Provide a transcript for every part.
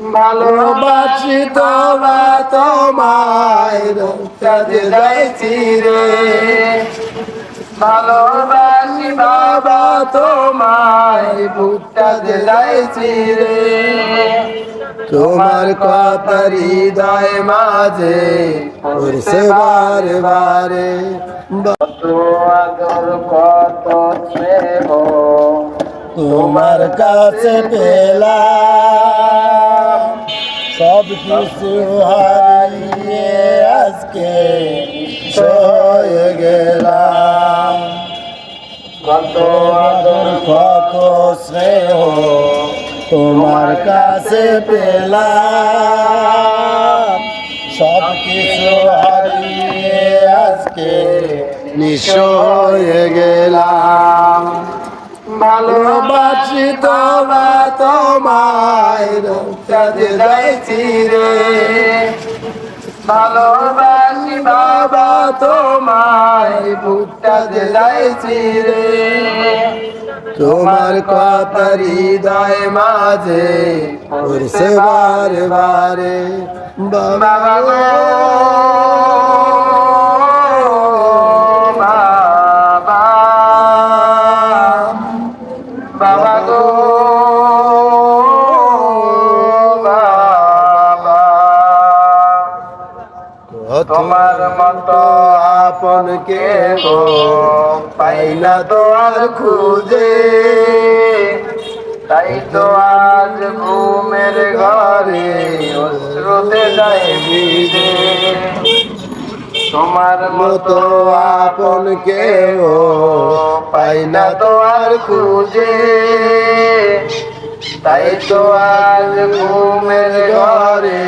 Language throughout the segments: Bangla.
ভালোবাসি তোমায় রক্তে যাইছি রে, ভালোবাসি বাবা তোমায় বুকটাতে যাইছি রে। তোমার কথা হৃদয় মাঝে পড়ছে বারে বারে, কত আদর কত স্নেহ তোমার কাছে পেলাম, সব কিছু হারিয়ে আজকে হয়ে গেলাম। কত আদর কত স্নেহ তোমার কাছে পেলাম, সব কিছু হারিয়ে আজকে নিঃস্ব হয়ে গেলাম। ভালোবাসি তোমায় রক্তে যাইছি রে, ভালোবাসি বাবা তোমায় বুকটাতে যাইছি রে। তোমার কথা হৃদয় মাঝে পড়ছে বারে বারে, বাবা গো বাবা, বাবা গো বাবা। তোমার মতো আপন কেহ পাই না তো আর খুঁজে, তাই তো আজ ঘুমের ঘরে অশ্রুতে যায় ভিজে। তোমার মতো আপন কেহ পাই না তো আর খুঁজে, তাই তো আজ ঘুমের ঘরে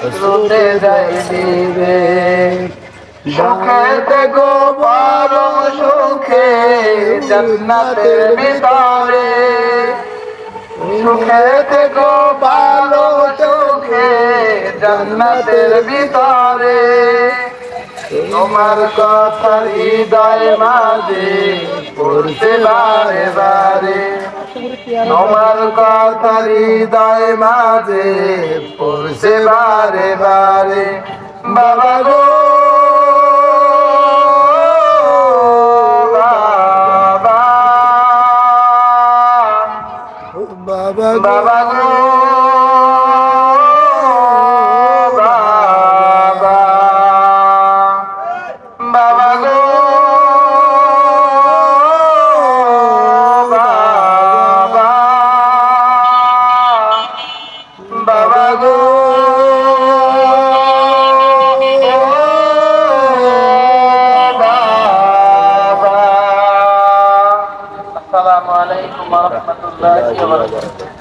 অশ্রুতে যায় ভিজে। সুখেতে গো বড় সুখে জান্নাতের ভিতরে, সুখেতে গো ভালো সুখে জান্নাতের ভিতরে। তোমার কথা হৃদয় মাঝে পড়ছে বারে বারে, তোমার কথা হৃদয় মাঝে পড়ছে বারে বারে, বাবা গো বাবা, বাবা বাবা গো বাবা, বাবা গো বাবা, বাবা গো বাবা। আসসালামু আলাইকুম ওয়া রাহমাতুল্লাহি ওয়া বারাকাতুহু।